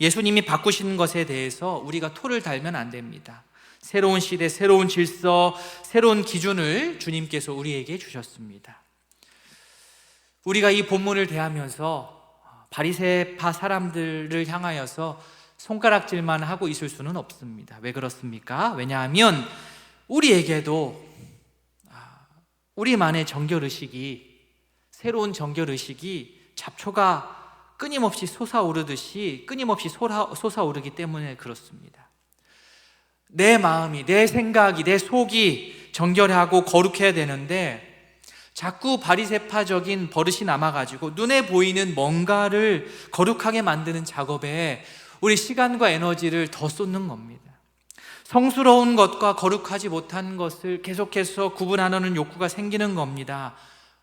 예수님이 바꾸신 것에 대해서 우리가 토를 달면 안 됩니다. 새로운 시대, 새로운 질서, 새로운 기준을 주님께서 우리에게 주셨습니다. 우리가 이 본문을 대하면서 바리새파 사람들을 향하여서 손가락질만 하고 있을 수는 없습니다. 왜 그렇습니까? 왜냐하면 우리에게도 우리만의 정결의식이, 새로운 정결의식이 잡초가 끊임없이 솟아오르듯이 끊임없이 솟아오르기 때문에 그렇습니다. 내 마음이, 내 생각이, 내 속이 정결하고 거룩해야 되는데 자꾸 바리새파적인 버릇이 남아가지고 눈에 보이는 뭔가를 거룩하게 만드는 작업에 우리 시간과 에너지를 더 쏟는 겁니다. 성스러운 것과 거룩하지 못한 것을 계속해서 구분하는 욕구가 생기는 겁니다.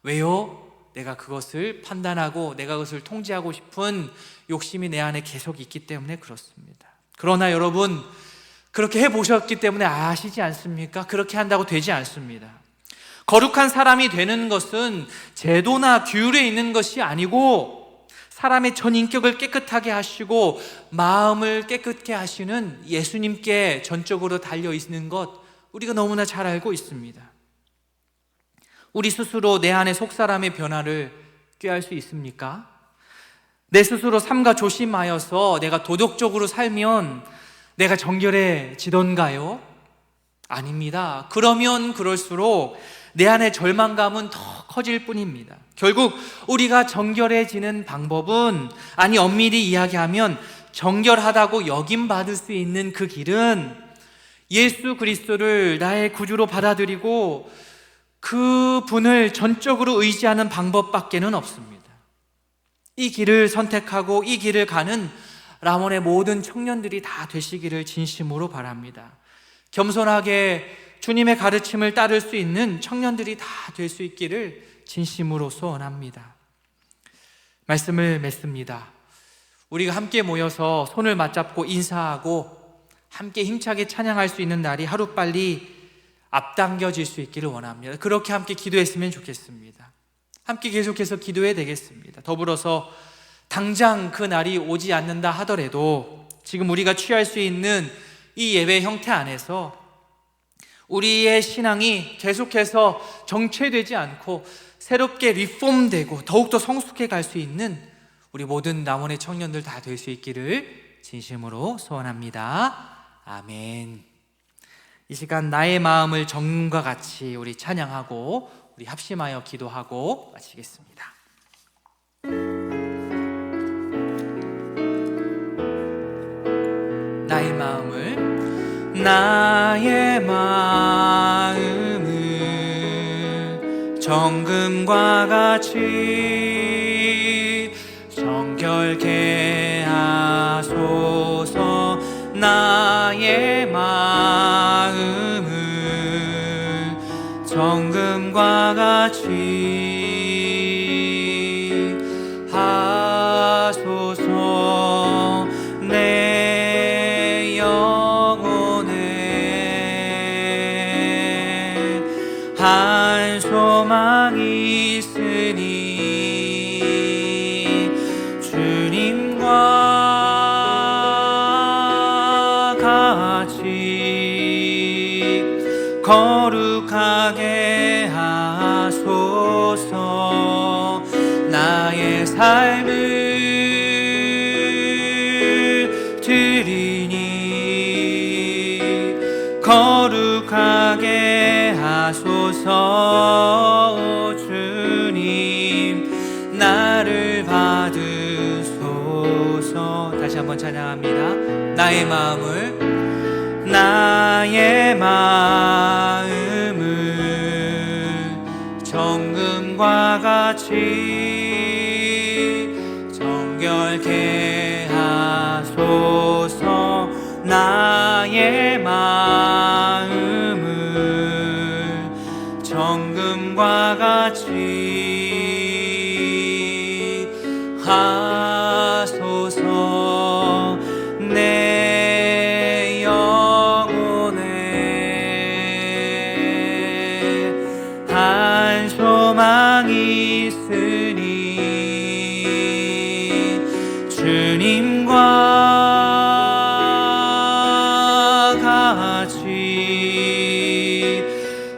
왜요? 내가 그것을 판단하고 내가 그것을 통제하고 싶은 욕심이 내 안에 계속 있기 때문에 그렇습니다. 그러나 여러분, 그렇게 해보셨기 때문에 아시지 않습니까? 그렇게 한다고 되지 않습니다. 거룩한 사람이 되는 것은 제도나 규율에 있는 것이 아니고 사람의 전 인격을 깨끗하게 하시고 마음을 깨끗게 하시는 예수님께 전적으로 달려있는 것, 우리가 너무나 잘 알고 있습니다. 우리 스스로 내 안의 속사람의 변화를 꾀할 수 있습니까? 내 스스로 삼가 조심하여서 내가 도덕적으로 살면 내가 정결해지던가요? 아닙니다. 그러면 그럴수록 내 안의 절망감은 더 커질 뿐입니다. 결국 우리가 정결해지는 방법은, 아니 엄밀히 이야기하면 정결하다고 여김받을 수 있는 그 길은 예수 그리스도를 나의 구주로 받아들이고 그 분을 전적으로 의지하는 방법밖에는 없습니다. 이 길을 선택하고 이 길을 가는 람원의 모든 청년들이 다 되시기를 진심으로 바랍니다. 겸손하게 주님의 가르침을 따를 수 있는 청년들이 다 될 수 있기를 진심으로 소원합니다. 말씀을 맺습니다. 우리가 함께 모여서 손을 맞잡고 인사하고 함께 힘차게 찬양할 수 있는 날이 하루빨리 앞당겨질 수 있기를 원합니다. 그렇게 함께 기도했으면 좋겠습니다. 함께 계속해서 기도해야 되겠습니다. 더불어서 당장 그 날이 오지 않는다 하더라도 지금 우리가 취할 수 있는 이 예배 형태 안에서 우리의 신앙이 계속해서 정체되지 않고 새롭게 리폼되고 더욱더 성숙해 갈 수 있는 우리 모든 남원의 청년들 다 될 수 있기를 진심으로 소원합니다. 아멘. 이 시간 나의 마음을 정금과 같이 우리 찬양하고 우리 합심하여 기도하고 마치겠습니다. 나의 마음을 정금과 같이 정결케 하소서. 나의 마음을 정금과 같이 하소서. 내 영혼에 한 소망이 있으니 주님과 같이 거룩하게 하소서. 나의 삶을 드리니 거룩하게 받으소서. 주님 나를 받으소서. 다시 한번 찬양합니다. 나의 마음을 정금과 같이 정결케 하소서. 나의 마음을 정금과 같이 하소서. 내 영혼에 한 소망이 있으니 주님과 같이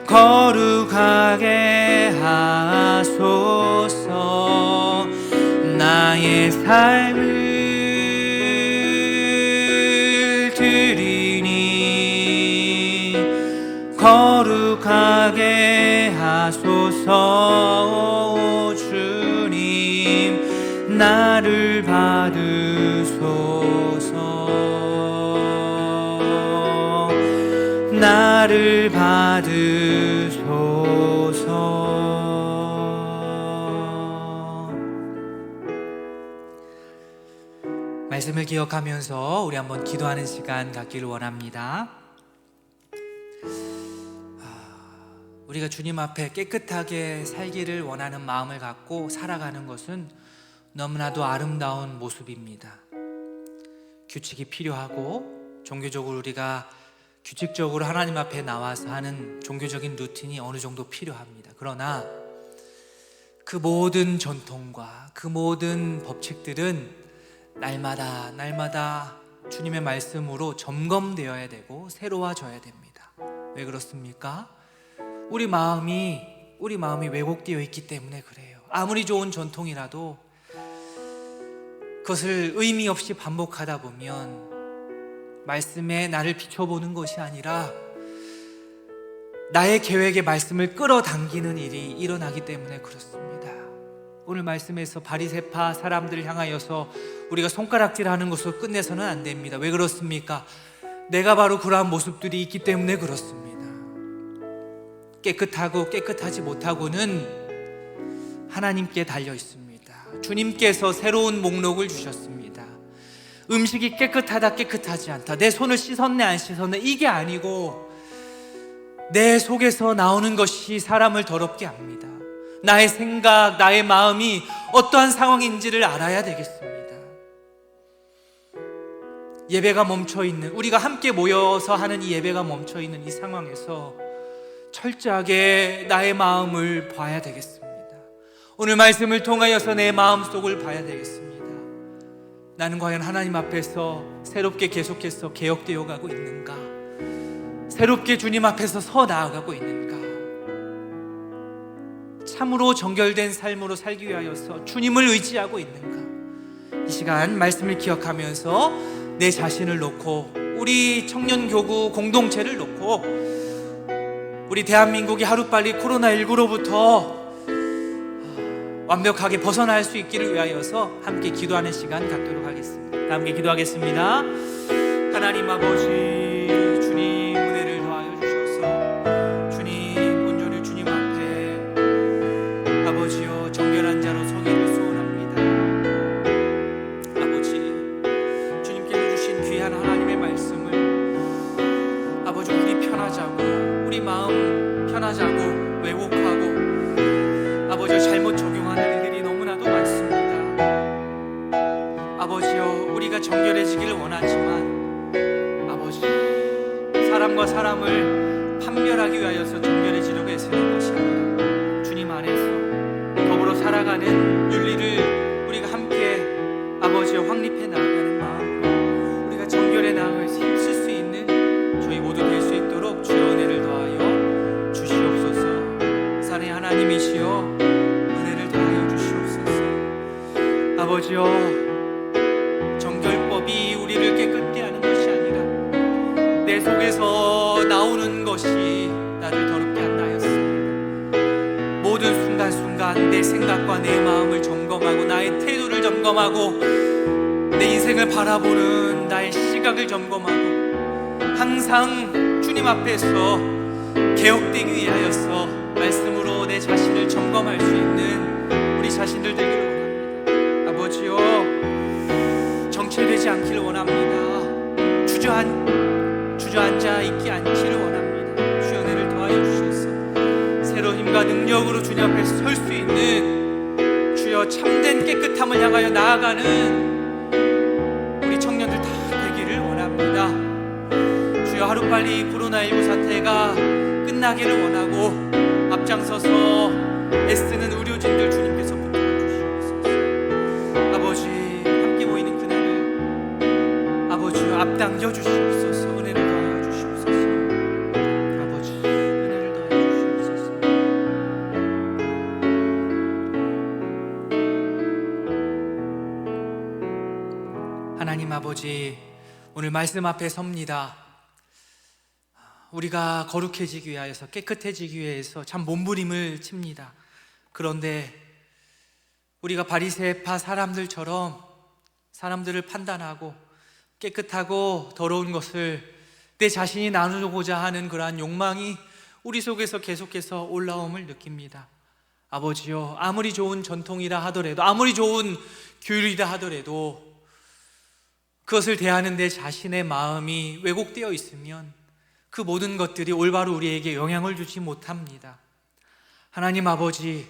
거룩하게 하소서. 나의 삶을 드리니 거룩하게 하소서. 주님 나를 받으소서. 나를 받으소서. 말씀을 기억하면서 우리 한번 기도하는 시간 갖기를 원합니다. 우리가 주님 앞에 깨끗하게 살기를 원하는 마음을 갖고 살아가는 것은 너무나도 아름다운 모습입니다. 규칙이 필요하고 종교적으로 우리가 규칙적으로 하나님 앞에 나와서 하는 종교적인 루틴이 어느 정도 필요합니다. 그러나 그 모든 전통과 그 모든 법칙들은 날마다 주님의 말씀으로 점검되어야 되고 새로워져야 됩니다. 왜 그렇습니까? 우리 마음이 왜곡되어 있기 때문에 그래요. 아무리 좋은 전통이라도 그것을 의미 없이 반복하다 보면 말씀에 나를 비춰보는 것이 아니라 나의 계획에 말씀을 끌어당기는 일이 일어나기 때문에 그렇습니다. 오늘 말씀에서 바리새파 사람들을 향하여서 우리가 손가락질하는 것으로 끝내서는 안 됩니다. 왜 그렇습니까? 내가 바로 그러한 모습들이 있기 때문에 그렇습니다. 깨끗하고 깨끗하지 못하고는 하나님께 달려 있습니다. 주님께서 새로운 목록을 주셨습니다. 음식이 깨끗하다 깨끗하지 않다, 내 손을 씻었네 안 씻었네, 이게 아니고 내 속에서 나오는 것이 사람을 더럽게 합니다. 나의 생각, 나의 마음이 어떠한 상황인지를 알아야 되겠습니다. 예배가 멈춰있는, 우리가 함께 모여서 하는 이 예배가 멈춰있는 이 상황에서 철저하게 나의 마음을 봐야 되겠습니다. 오늘 말씀을 통하여서 내 마음속을 봐야 되겠습니다. 나는 과연 하나님 앞에서 새롭게 계속해서 개혁되어 가고 있는가? 새롭게 주님 앞에서 서 나아가고 있는가? 참으로 정결된 삶으로 살기 위하여서 주님을 의지하고 있는가? 이 시간 말씀을 기억하면서 내 자신을 놓고, 우리 청년교구 공동체를 놓고, 우리 대한민국이 하루빨리 코로나19로부터 완벽하게 벗어날 수 있기를 위하여서 함께 기도하는 시간 갖도록 하겠습니다. 함께 기도하겠습니다. 하나님 아버지, 주님 은혜를 더하여 주셔서 주님 온전히 주님 앞에 아버지여 정결한 자로 서기를 소원합니다. 아버지, 주님께서 주신 귀한 하나님의 말씀을 아버지 우리 편하자고, 우리 마음 편하자고 왜곡하고 아버지 잘못 적용하는 일들이 너무나도 많습니다. 아버지여, 우리가 정결해지기를 원하지만 아버지, 사람과 사람을 판별하기 위하여서 정결해지려고 애쓰는 것이 아니라 주님 안에서 더불어 살아가는 윤리를 우리가 함께 아버지여 확립해 나아가는 마음으로 우리가 정결해 나아가서 힘쓸 수 있는 저희 모두 될 수 있도록 주의 은혜를 더하여 주시옵소서. 사랑의 하나님이시여 은혜를 더하여 주시옵소서. 아버지여, 정결법이 우리를 깨끗게 하는 것이 아니라 내 속에서 나오는 것이 나를 더럽게 한다 하였습니다. 내 생각과 내 마음을 점검하고 나의 태도를 점검하고 내 인생을 바라보는 나의 시각을 점검하고 항상 주님 앞에서 개혁되기 위하여서 말씀으로 내 자신을 점검할 수 있는 우리 자신들 되기를 원합니다. 아버지요, 정체되지 않기를 원합니다. 주저앉아 있지 않기를 원합니다. 주여 은혜를 더하여 주셔서 새로운 힘과 능력으로 주님 앞에 설 수 있는 주여 참된 깨끗함을 향하여 나아가는 우리 청년들 다 되기를 원합니다. 주여 하루빨리 코로나19 사태가 끝나기를 원하고 앞장서서 애쓰는 의료진들 주님께서 붙들어 주시옵소서. 아버지 함께 모이는 그날을 아버지여 앞당겨 주시옵소서. 은혜를 더하여 주시옵소서. 아버지 은혜를 더하여 주시옵소서. 하나님 아버지, 오늘 말씀 앞에 섭니다. 우리가 거룩해지기 위하여서, 깨끗해지기 위해서 참 몸부림을 칩니다. 그런데 우리가 바리새파 사람들처럼 사람들을 판단하고 깨끗하고 더러운 것을 내 자신이 나누고자 하는 그러한 욕망이 우리 속에서 계속해서 올라옴을 느낍니다. 아버지요, 아무리 좋은 전통이라 하더라도, 아무리 좋은 규율이라 하더라도 그것을 대하는 내 자신의 마음이 왜곡되어 있으면 그 모든 것들이 올바로 우리에게 영향을 주지 못합니다. 하나님 아버지,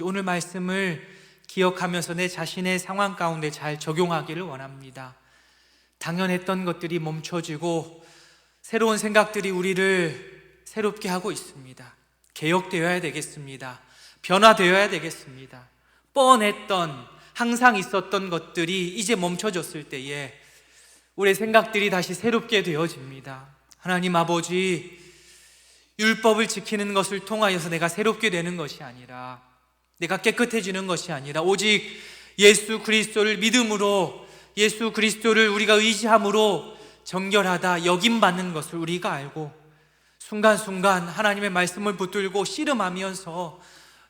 오늘 말씀을 기억하면서 내 자신의 상황 가운데 잘 적용하기를 원합니다. 당연했던 것들이 멈춰지고 새로운 생각들이 우리를 새롭게 하고 있습니다. 개혁되어야 되겠습니다. 변화되어야 되겠습니다. 뻔했던, 항상 있었던 것들이 이제 멈춰졌을 때에 우리의 생각들이 다시 새롭게 되어집니다. 하나님 아버지, 율법을 지키는 것을 통하여서 내가 새롭게 되는 것이 아니라, 내가 깨끗해지는 것이 아니라 오직 예수 그리스도를 믿음으로, 예수 그리스도를 우리가 의지함으로 정결하다 여김받는 것을 우리가 알고 순간순간 하나님의 말씀을 붙들고 씨름하면서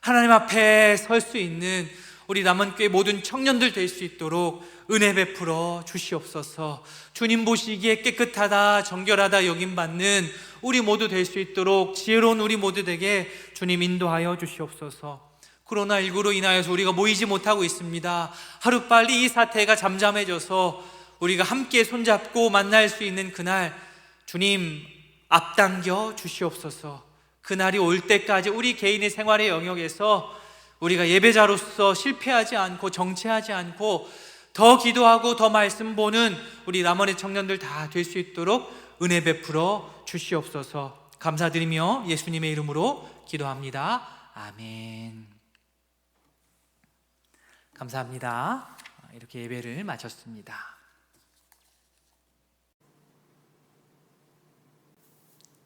하나님 앞에 설 수 있는 우리 남원교회 모든 청년들 될 수 있도록 은혜 베풀어 주시옵소서. 주님 보시기에 깨끗하다, 정결하다 여김받는 우리 모두 될 수 있도록 지혜로운 우리 모두에게 주님 인도하여 주시옵소서. 코로나19로 인하여서 우리가 모이지 못하고 있습니다. 하루빨리 이 사태가 잠잠해져서 우리가 함께 손잡고 만날 수 있는 그날 주님 앞당겨 주시옵소서. 그날이 올 때까지 우리 개인의 생활의 영역에서 우리가 예배자로서 실패하지 않고 정체하지 않고 더 기도하고 더 말씀 보는 우리 남원의 청년들 다 될 수 있도록 은혜 베풀어 주시옵소서. 감사드리며 예수님의 이름으로 기도합니다. 아멘. 감사합니다. 이렇게 예배를 마쳤습니다.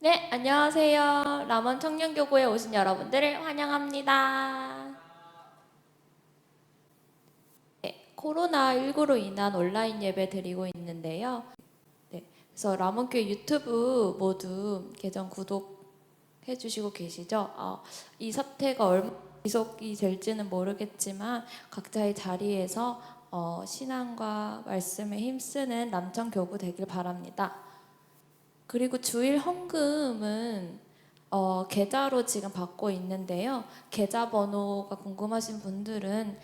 네, 안녕하세요. 남원 청년교구에 오신 여러분들을 환영합니다. 네, 코로나19로 인한 온라인 예배 드리고 있는데요. 네, 그래서 남원교회 유튜브 모두 계정 구독해 주시고 계시죠? 이 사태가 얼마 지속이 될지는 모르겠지만 각자의 자리에서 신앙과 말씀에 힘쓰는 남청교구 되길 바랍니다. 그리고 주일 헌금은 계좌로 지금 받고 있는데요. 계좌 번호가 궁금하신 분들은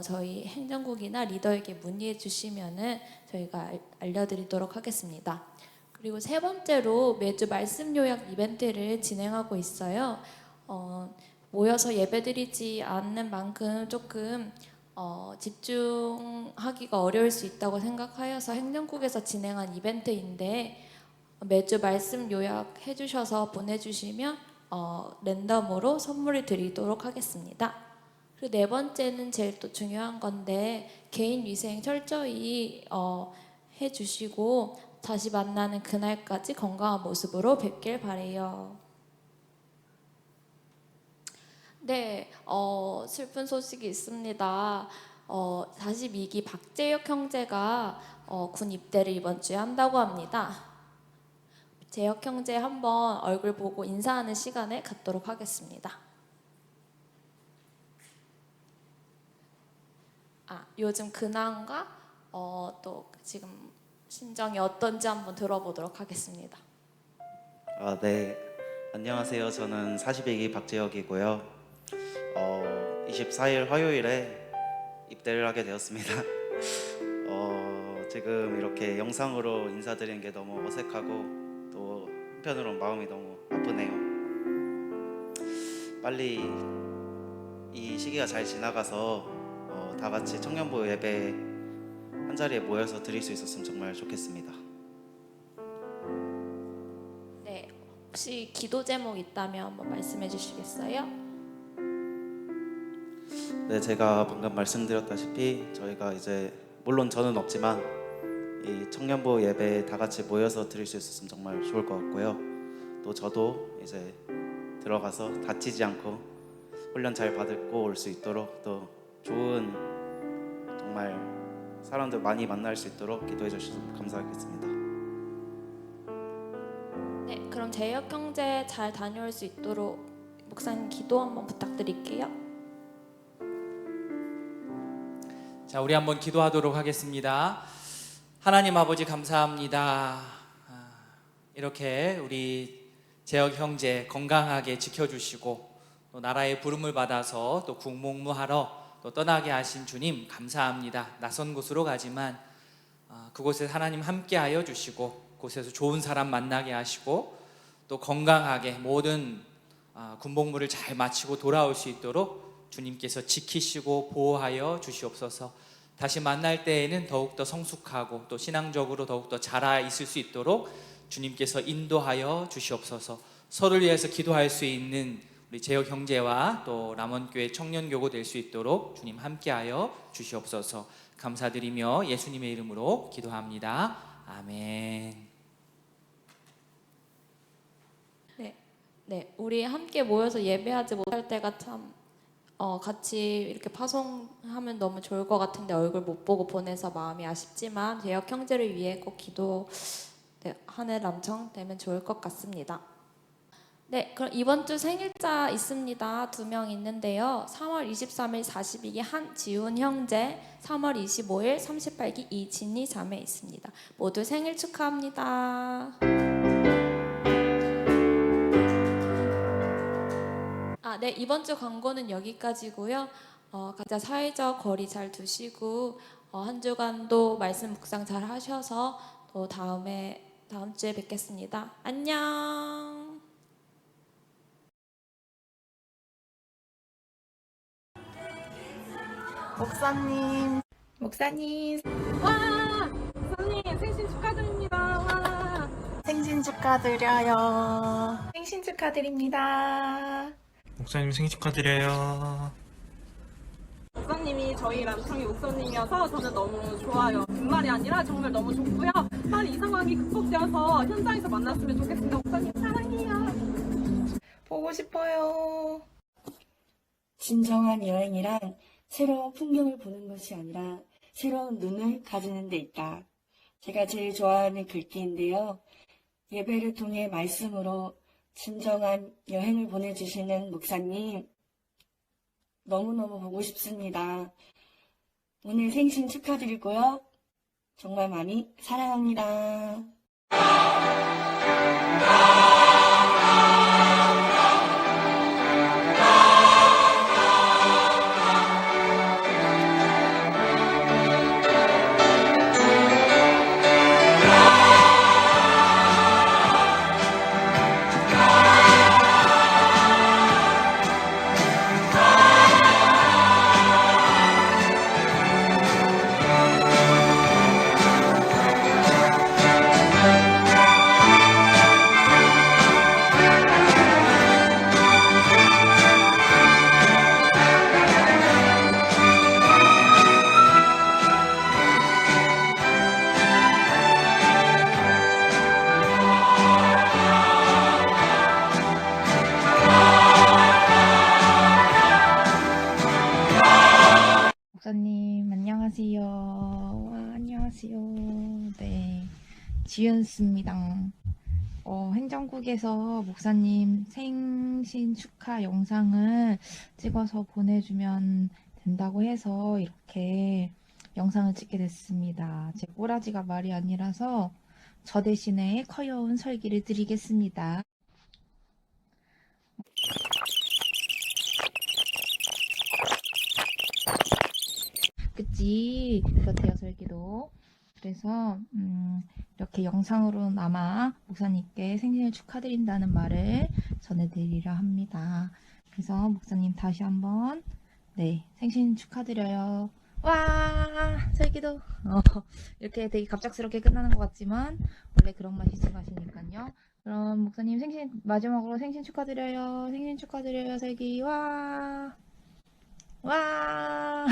저희 행정국이나 리더에게 문의해 주시면은 저희가 알려드리도록 하겠습니다. 그리고 세 번째로 매주 말씀 요약 이벤트를 진행하고 있어요. 모여서 예배드리지 않는 만큼 조금 집중하기가 어려울 수 있다고 생각하여서 행정국에서 진행한 이벤트인데 매주 말씀 요약 해주셔서 보내주시면 랜덤으로 선물을 드리도록 하겠습니다. 그리고 네 번째는 제일 또 중요한 건데 개인 위생 철저히 해주시고 다시 만나는 그날까지 건강한 모습으로 뵙길 바래요. 네, 슬픈 소식이 있습니다. 42기 박재혁 형제가 군 입대를 이번 주에 한다고 합니다. 재혁 형제 한번 얼굴 보고 인사하는 시간을 갖도록 하겠습니다. 요즘 근황과 또 지금 심정이 어떤지 한번 들어보도록 하겠습니다. 네. 안녕하세요. 저는 42기 박재혁이고요. 24일 화요일에 입대를 하게 되었습니다. 지금 이렇게 영상으로 인사드리는 게 너무 어색하고 또 한편으로는 마음이 너무 아프네요. 빨리 이 시기가 잘 지나가서 다 같이 청년부 예배 한 자리에 모여서 드릴 수 있었으면 정말 좋겠습니다. 네, 혹시 기도 제목 있다면 한번 말씀해 주시겠어요? 네, 제가 방금 말씀드렸다시피 저희가 이제 물론 저는 없지만 이 청년부 예배에 다 같이 모여서 드릴 수 있었으면 정말 좋을 것 같고요. 또 저도 이제 들어가서 다치지 않고 훈련 잘 받고 올 수 있도록 또 좋은 정말 사람들 많이 만날 수 있도록 기도해 주셔서 감사하겠습니다. 네, 그럼 재혁 형제 잘 다녀올 수 있도록 목사님 기도 한번 부탁드릴게요. 자, 우리 한번 기도하도록 하겠습니다. 하나님 아버지 감사합니다. 이렇게 우리 재혁 형제 건강하게 지켜주시고 또 나라의 부름을 받아서 또 국목무하러 또 떠나게 하신 주님 감사합니다. 낯선 곳으로 가지만 그곳에 하나님 함께하여 주시고 곳에서 좋은 사람 만나게 하시고 또 건강하게 모든 군복무를 잘 마치고 돌아올 수 있도록 주님께서 지키시고 보호하여 주시옵소서. 다시 만날 때에는 더욱더 성숙하고 또 신앙적으로 더욱더 자라 있을 수 있도록 주님께서 인도하여 주시옵소서. 서로를 위해서 기도할 수 있는 우리 재혁 형제와 또 람원교회 청년교구 될 수 있도록 주님 함께하여 주시옵소서. 감사드리며 예수님의 이름으로 기도합니다. 아멘. 네, 우리 함께 모여서 예배하지 못할 때가 참 같이 이렇게 파송하면 너무 좋을 것 같은데 얼굴 못 보고 보내서 마음이 아쉽지만 재혁 형제를 위해 꼭 기도하는 남청 되면 좋을 것 같습니다. 네, 그럼 이번 주 생일자 있습니다. 2명 있는데요. 3월 23일 42기 한지훈 형제, 3월 25일 38기 이진희 자매 있습니다. 모두 생일 축하합니다. 네, 이번 주 광고는 여기까지고요. 각자 사회적 거리 잘 두시고 한 주간도 말씀 묵상 잘 하셔서 또 다음 주에 뵙겠습니다. 안녕. 목사님 와! 목사님 생신 축하드립니다. 와! 생신 축하드려요. 생신 축하드립니다. 목사님 생일 축하드려요. 목사님이 저희 람청의 목사님이어서 저는 너무 좋아요. 빈말이 아니라 정말 너무 좋고요. 빨리 이 상황이 극복되어서 현장에서 만났으면 좋겠습니다. 목사님 사랑해요. 보고 싶어요. 진정한 여행이란 새로운 풍경을 보는 것이 아니라 새로운 눈을 가지는 데 있다. 제가 제일 좋아하는 글귀인데요. 예배를 통해 말씀으로 진정한 여행을 보내주시는 목사님 너무너무 보고 싶습니다. 오늘 생신 축하드리고요. 정말 많이 사랑합니다. 목사님 안녕하세요. 안녕하세요. 네, 지은스입니다. 행정국에서 목사님 생신 축하 영상을 찍어서 보내주면 된다고 해서 이렇게 영상을 찍게 됐습니다. 제 꼬라지가 말이 아니라서 저 대신에 커여운 설기를 드리겠습니다. 그치? 그렇대요, 설기도. 그래서 이렇게 영상으로나마 목사님께 생신을 축하드린다는 말을 전해드리려 합니다. 그래서 목사님 다시 한번 네, 생신 축하드려요. 와, 설기도. 이렇게 되게 갑작스럽게 끝나는 것 같지만 원래 그런 맛이 제맛이니까요. 그럼 목사님 생신 마지막으로 생신 축하드려요. 생신 축하드려요, 설기. 와, 와.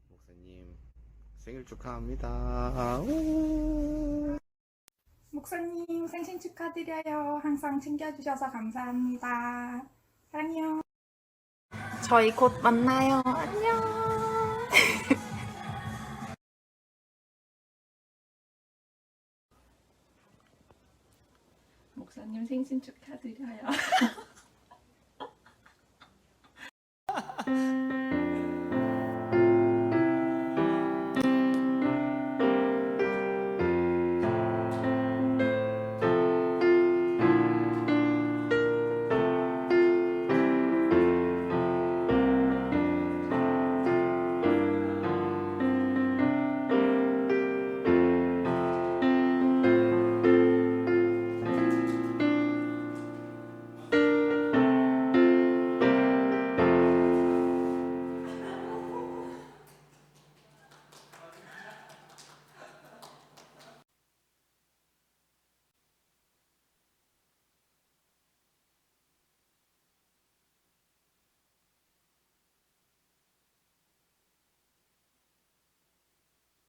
목사님 생일 축하합니다. 오! 목사님 생신 축하드려요. 항상 챙겨주셔서 감사합니다. 사랑해요. 저희 곧 만나요. 안녕. 목사님 생신 축하드려요.